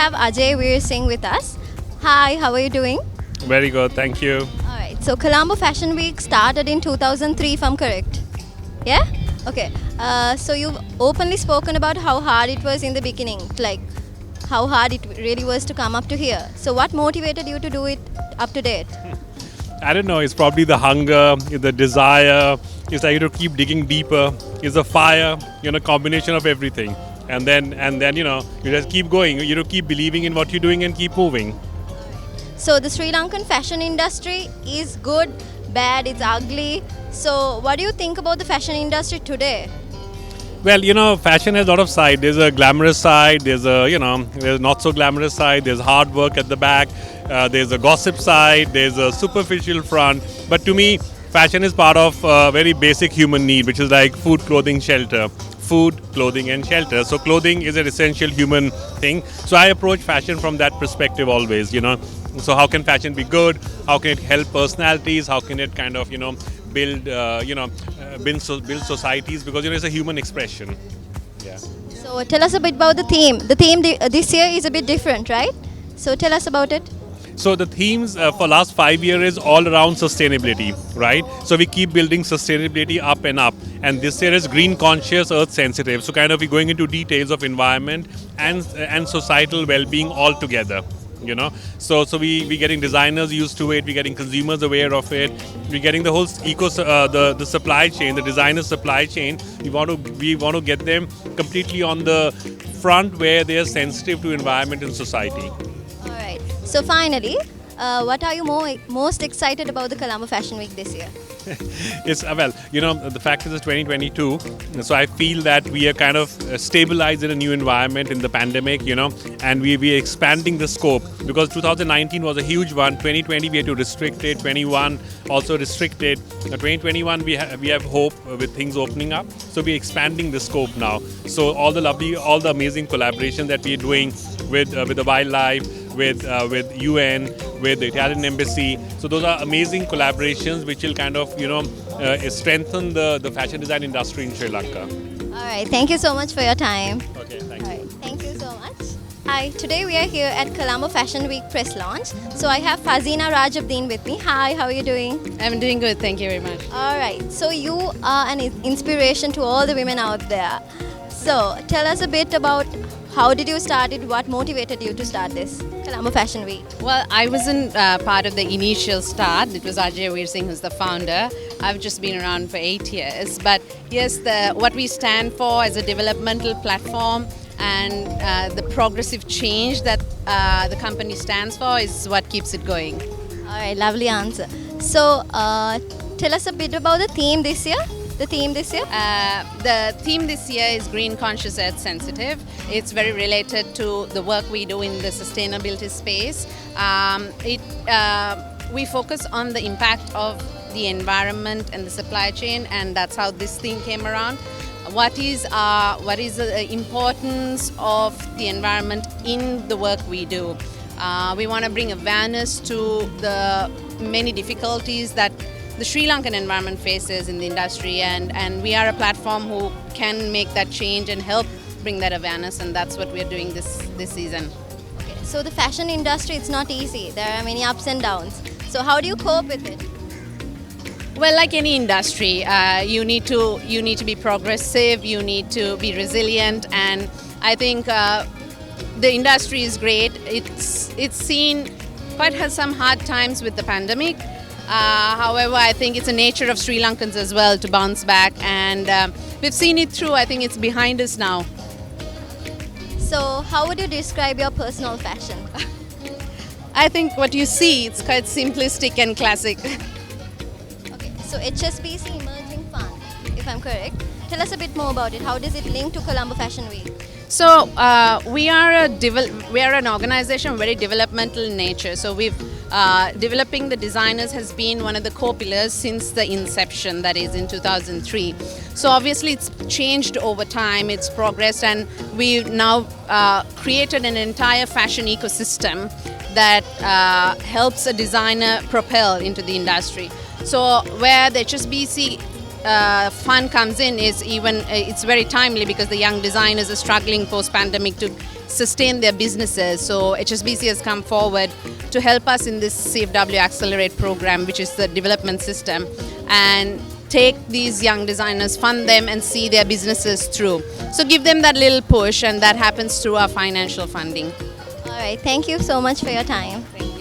have Ajay Veer Singh with us. Hi, how are you doing? Very good, thank you. Alright, so Colombo Fashion Week started in 2003, if I'm correct. Yeah? Okay. So you've openly spoken about how hard it was in the beginning, like how hard it really was to come up to here. So what motivated you to do it up to date? I don't know, it's probably the hunger, the desire, it's like you to keep digging deeper, it's the fire, combination of everything. And then you just keep going, you keep believing in what you're doing and keep moving. So the Sri Lankan fashion industry is good, bad, it's ugly. So what do you think about the fashion industry today? Well, fashion has a lot of side. There's a glamorous side, there's there's not so glamorous side, there's hard work at the back, there's a gossip side, there's a superficial front. But to me, fashion is part of a very basic human need, which is like food, clothing, shelter. Food, clothing and shelter. So clothing is an essential human thing. So I approach fashion from that perspective always, So how can fashion be good? How can it help personalities? How can it kind of, build, build societies? Because, it's a human expression. Yeah. So tell us a bit about the theme. The theme this year is a bit different, right? So tell us about it. So the themes for last 5 years is all around sustainability, right? So we keep building sustainability up and up. And this year is green conscious, earth sensitive. So kind of we're going into details of environment and societal well-being all together. So we getting designers used to it, we're getting consumers aware of it, we're getting the whole the supply chain, the designer supply chain. We want to get them completely on the front where they are sensitive to environment and society. All right. So finally, what are you most excited about the Colombo Fashion Week this year? It's the fact is it's 2022, so I feel that we are kind of stabilized in a new environment in the pandemic, and we are expanding the scope because 2019 was a huge one. 2020 we had to restrict it. 21 also restricted. 2021 we have hope with things opening up, so we're expanding the scope now. So all the amazing collaboration that we're doing with the wildlife, with UN, with the Italian embassy. So those are amazing collaborations which will kind of strengthen the fashion design industry in Sri Lanka. All right. Thank you so much for your time. Okay, thank you. All right. Thank you so much. Hi. Today we are here at Colombo Fashion Week press launch. So I have Fazina Rajabdeen with me. Hi. How are you doing? I'm doing good, thank you very much. All right. So you are an inspiration to all the women out there. So tell us a bit about how did you start it? What motivated you to start this Colombo Fashion Week? Well, I wasn't part of the initial start. It was Ajay Veer Singh who's the founder. I've just been around for 8 years. But yes, what we stand for as a developmental platform and the progressive change that the company stands for is what keeps it going. All right, lovely answer. So tell us a bit about the theme this year. The theme this year is green conscious, earth sensitive. It's very related to the work we do in the sustainability space. We focus on the impact of the environment and the supply chain, and that's how this theme came around. What is the importance of the environment in the work we do? We want to bring awareness to the many difficulties that the Sri Lankan environment faces in the industry, and we are a platform who can make that change and help bring that awareness, and that's what we're doing this season. Okay, so the fashion industry, it's not easy. There are many ups and downs. So how do you cope with it? Well, like any industry, you need to be progressive, you need to be resilient, and I think the industry is great. It's seen quite some hard times with the pandemic. However, I think it's a nature of Sri Lankans as well to bounce back, and we've seen it through. I think it's behind us now. So how would you describe your personal fashion? I think what you see, it's quite simplistic and classic. Okay, so HSBC Emerging Fund, if I'm correct. Tell us a bit more about it. How does it link to Colombo Fashion Week? So we are an organization very developmental in nature. So we've developing the designers has been one of the core pillars since the inception, that is in 2003. So obviously it's changed over time, it's progressed, and we've now created an entire fashion ecosystem that helps a designer propel into the industry. So where the HSBC fund comes in is it's very timely because the young designers are struggling post-pandemic to sustain their businesses. So HSBC has come forward to help us in this CFW Accelerate program, which is the development system, and take these young designers, fund them, and see their businesses through. So give them that little push, and that happens through our financial funding. All right, thank you so much for your time. Thank you.